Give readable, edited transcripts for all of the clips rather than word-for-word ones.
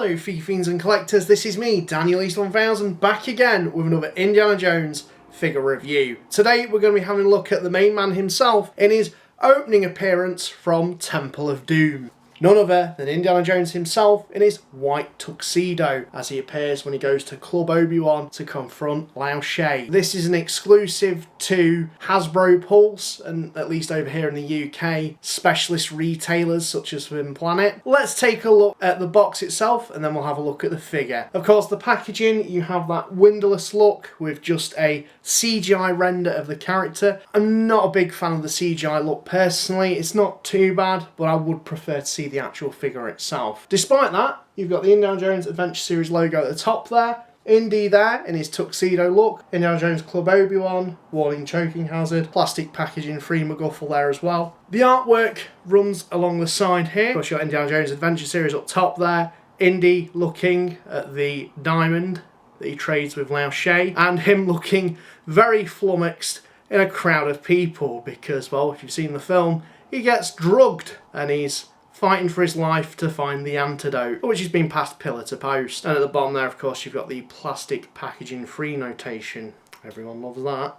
Hello FIGGIE fiends and collectors, this is me, Daniel East 1000, back again with another Indiana Jones figure review. Today we're going to be having a look at the main man himself in his opening appearance from Temple of Doom. None other than Indiana Jones himself in his white tuxedo as he appears when he goes to Club Obi Wan to confront Lao She. This is an exclusive to Hasbro Pulse, and at least over here in the UK, specialist retailers such as Twin Planet. Let's take a look at the box itself and then we'll have a look at the figure. Of course, the packaging, you have that windowless look with just a CGI render of the character. I'm not a big fan of the CGI look personally. It's not too bad, but I would prefer to see the actual figure itself. Despite that, you've got the Indiana Jones Adventure Series logo at the top there, Indy there in his tuxedo look, Indiana Jones Club Obi-Wan, warning choking hazard, plastic packaging free MacGuffin there as well. The artwork runs along the side here. Of course, you've got Indiana Jones Adventure Series up top there, Indy looking at the diamond that he trades with Lao She, and him looking very flummoxed in a crowd of people because, well, if you've seen the film, he gets drugged and he's fighting for his life to find the antidote, which has been passed pillar to post. And at the bottom there, of course, you've got the plastic packaging free notation. Everyone loves that.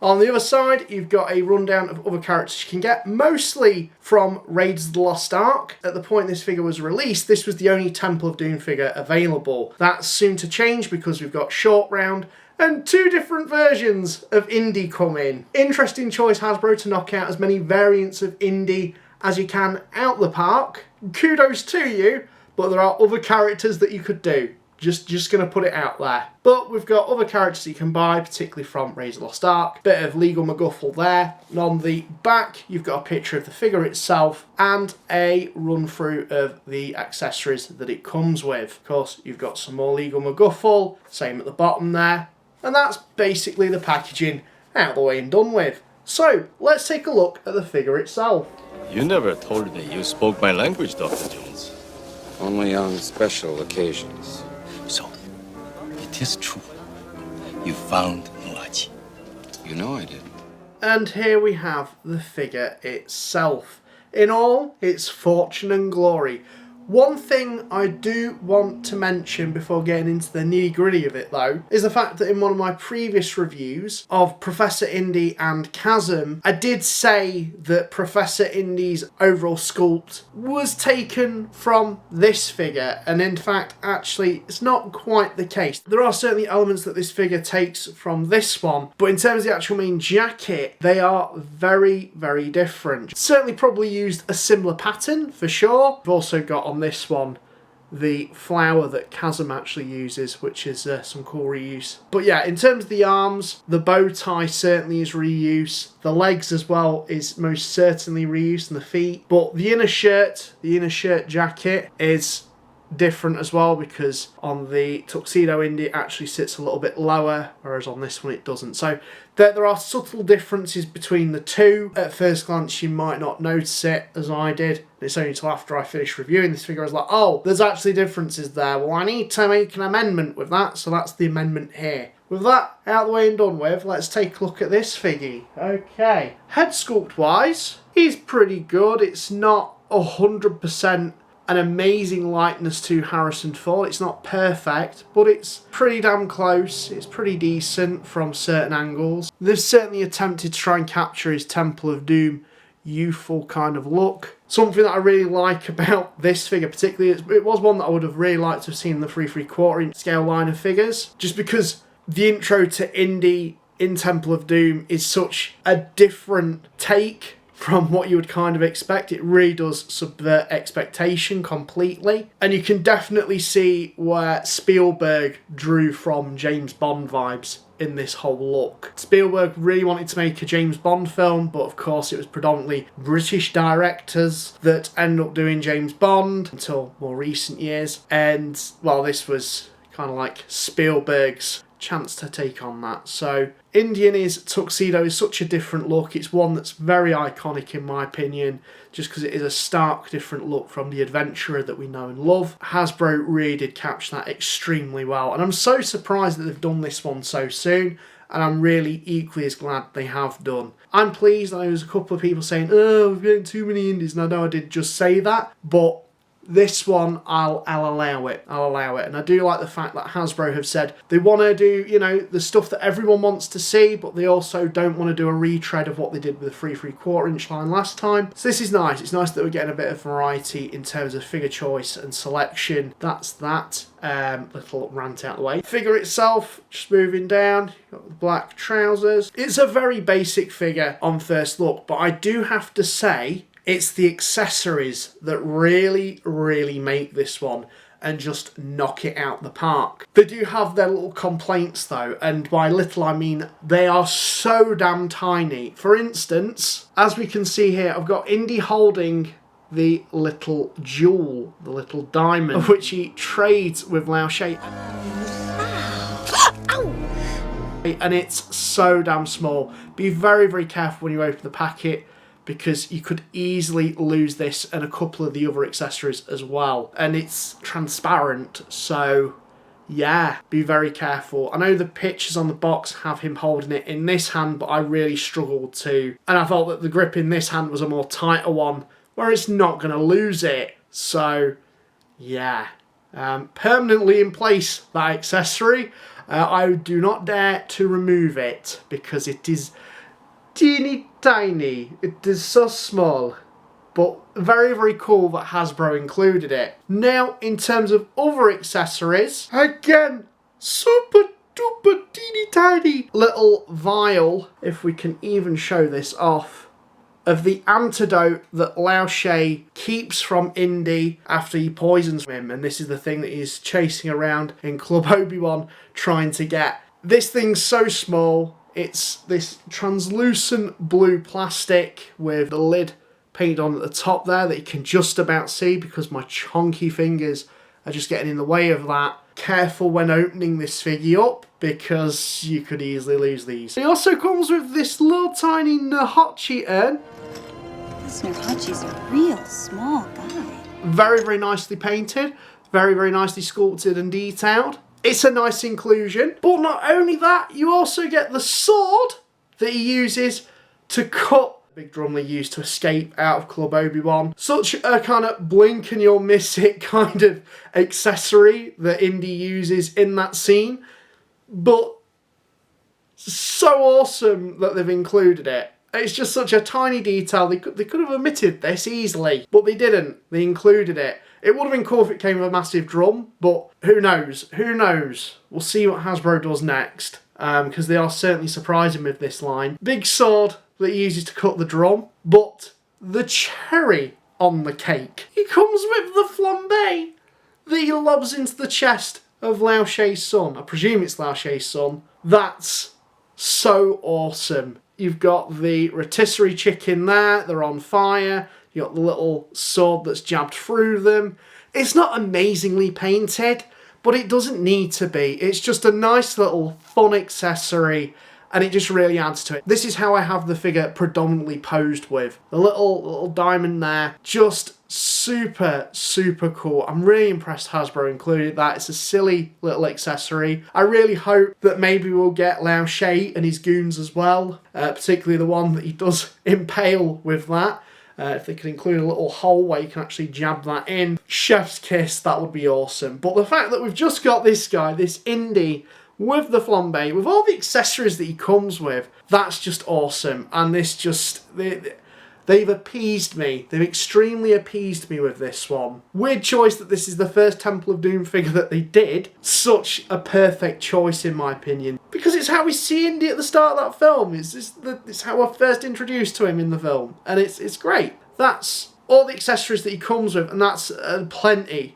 On the other side, you've got a rundown of other characters you can get, mostly from Raiders of the Lost Ark. At the point this figure was released, this was the only Temple of Doom figure available. That's soon to change because we've got Short Round and two different versions of Indy coming. Interesting choice, Hasbro, to knock out as many variants of Indy as you can out the park. Kudos to you, but there are other characters that you could do. Just going to put it out there. But we've got other characters you can buy, particularly from Raiders of the Lost Ark. Bit of legal MacGuffin there. And on the back, you've got a picture of the figure itself and a run through of the accessories that it comes with. Of course, you've got some more legal MacGuffin, same at the bottom there. And that's basically the packaging out of the way and done with. So, let's take a look at the figure itself. You never told me you spoke my language, Dr. Jones. Only on special occasions. So, it is true. You found Nulachi. You know I did. And here we have the figure itself. In all its fortune and glory. One thing I do want to mention before getting into the nitty-gritty of it though, is the fact that in one of my previous reviews of Professor Indy and Chasm, I did say that Professor Indy's overall sculpt was taken from this figure, and in fact, actually, it's not quite the case. There are certainly elements that this figure takes from this one, but in terms of the actual main jacket, they are very, very different. Certainly probably used a similar pattern, for sure. We've also got on this one the flower that Chasm actually uses, which is some cool reuse. But yeah, in terms of the arms, the bow tie certainly is reuse. The legs as well is most certainly reuse, and the feet. But the inner shirt jacket is different as well, because on the Tuxedo Indy it actually sits a little bit lower, whereas on this one it doesn't. So there are subtle differences between the two. At first glance you might not notice it, as I did. It's only until after I finished reviewing this figure I was like, oh, there's actually differences there. Well, I need to make an amendment with that, so that's the amendment here. With that out of the way and done with, let's take a look at this figgy. Okay, head sculpt wise, he's pretty good. It's not 100% an amazing likeness to Harrison Ford. It's not perfect, but it's pretty damn close. It's pretty decent from certain angles. They've certainly attempted to try and capture his Temple of Doom youthful kind of look. Something that I really like about this figure particularly, it was one that I would have really liked to have seen in the 3/3 inch scale line of figures, just because the intro to Indy in Temple of Doom is such a different take from what you would kind of expect. It really does subvert expectation completely. And you can definitely see where Spielberg drew from James Bond vibes in this whole look. Spielberg really wanted to make a James Bond film, but of course it was predominantly British directors that end up doing James Bond until more recent years. And, well, this was kind of like Spielberg's chance to take on that. So Indy in his tuxedo is such a different look. It's one that's very iconic in my opinion, just because it is a stark different look from the adventurer that we know and love. Hasbro really did capture that extremely well, and I'm so surprised that they've done this one so soon, and I'm really equally as glad they have done. I'm pleased. I know there's a couple of people saying, oh, we're getting too many Indies, and I know I did just say that, but this one, I'll allow it. I'll allow it. And I do like the fact that Hasbro have said they want to do, you know, the stuff that everyone wants to see, but they also don't want to do a retread of what they did with the 3¾ inch line last time. So this is nice. It's nice that we're getting a bit of variety in terms of figure choice and selection. That's that. Little rant out the way. Figure itself, just moving down, got the black trousers. It's a very basic figure on first look, but I do have to say it's the accessories that really, really make this one and just knock it out the park. They do have their little complaints though, and by little I mean they are so damn tiny. For instance, as we can see here, I've got Indy holding the little jewel, the little diamond, of which he trades with Lao She. And it's so damn small. Be very, very careful when you open the packet, because you could easily lose this and a couple of the other accessories as well. And it's transparent, so yeah, be very careful. I know the pictures on the box have him holding it in this hand, but I really struggled to. And I felt that the grip in this hand was a more tighter one, where it's not going to lose it. So yeah, permanently in place, that accessory. I do not dare to remove it because it is teeny tiny. It is so small, but very, very cool that Hasbro included it. Now, in terms of other accessories, again, super duper teeny tiny little vial, if we can even show this off, of the antidote that Lao She keeps from Indy after he poisons him. And this is the thing that he's chasing around in Club Obi Wan trying to get. This thing's so small. It's this translucent blue plastic with the lid painted on at the top there that you can just about see because my chonky fingers are just getting in the way of that. Careful when opening this figure up because you could easily lose these. It also comes with this little tiny Nahachi urn. This Nahachi's a real small guy. Very, very nicely painted. Very, very nicely sculpted and detailed. It's a nice inclusion. But not only that, you also get the sword that he uses to cut the big drum they used to escape out of Club Obi Wan. Such a kind of blink and you'll miss it kind of accessory that Indy uses in that scene. But so awesome that they've included it. It's just such a tiny detail. They could have omitted this easily, but they didn't. They included it. It would have been cool if it came with a massive drum, but who knows? Who knows? We'll see what Hasbro does next, because they are certainly surprising with this line. Big sword that he uses to cut the drum, but the cherry on the cake. He comes with the flambe that he lobs into the chest of Lao She's son. I presume it's Lao She's son. That's so awesome. You've got the rotisserie chicken there. They're on fire. You got the little sword that's jabbed through them. It's not amazingly painted, but it doesn't need to be. It's just a nice little fun accessory, and it just really adds to it. This is how I have the figure predominantly posed with. The little diamond there, just super, super cool. I'm really impressed Hasbro included that. It's a silly little accessory. I really hope that maybe we'll get Lao She and his goons as well, particularly the one that he does impale with that. If they could include a little hole where you can actually jab that in. Chef's kiss, that would be awesome. But the fact that we've just got this guy, this Indy, with the flambe, with all the accessories that he comes with, that's just awesome. And this just, they've appeased me. They've extremely appeased me with this one. Weird choice that this is the first Temple of Doom figure that they did. Such a perfect choice in my opinion. Because it's how we see Indy at the start of that film. It's how we're first introduced to him in the film. And it's great. That's all the accessories that he comes with, and that's plenty.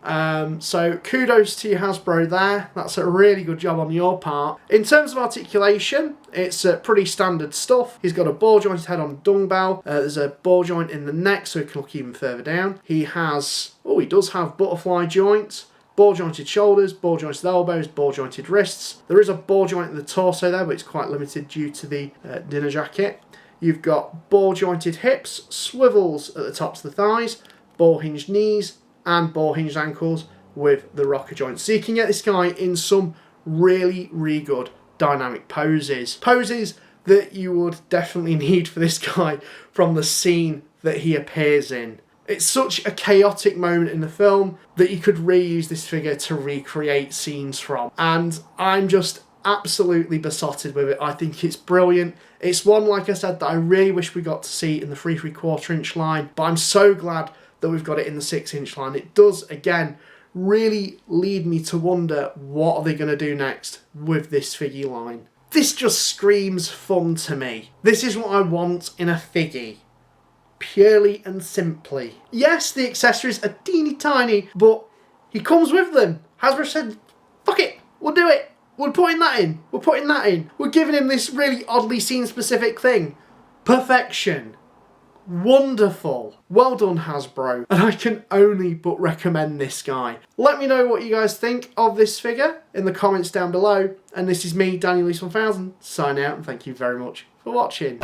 So kudos to you, Hasbro, there. That's a really good job on your part. In terms of articulation, it's pretty standard stuff. He's got a ball jointed head on a dumbbell. There's a ball joint in the neck, so he can look even further down. He does have butterfly joints. Ball jointed shoulders, ball jointed elbows, ball jointed wrists. There is a ball joint in the torso there, but it's quite limited due to the dinner jacket. You've got ball jointed hips, swivels at the tops of the thighs, ball hinged knees, and ball hinged ankles with the rocker joints. So you can get this guy in some really, really good dynamic poses. Poses that you would definitely need for this guy from the scene that he appears in. It's such a chaotic moment in the film that you could reuse this figure to recreate scenes from. And I'm just absolutely besotted with it. I think it's brilliant. It's one, like I said, that I really wish we got to see in the 3 3/4 inch line, but I'm so glad that we've got it in the 6 inch line. It does, again, really lead me to wonder what are they going to do next with this figgy line. This just screams fun to me. This is what I want in a figgy. Purely and simply. Yes, the accessories are teeny tiny, but he comes with them. Hasbro said, fuck it, we'll do it. We're putting that in. We're putting that in. We're giving him this really oddly scene-specific thing. Perfection. Wonderful. Well done, Hasbro. And I can only but recommend this guy. Let me know what you guys think of this figure in the comments down below. And this is me, Daniel Lees 1000, signing out, and thank you very much for watching.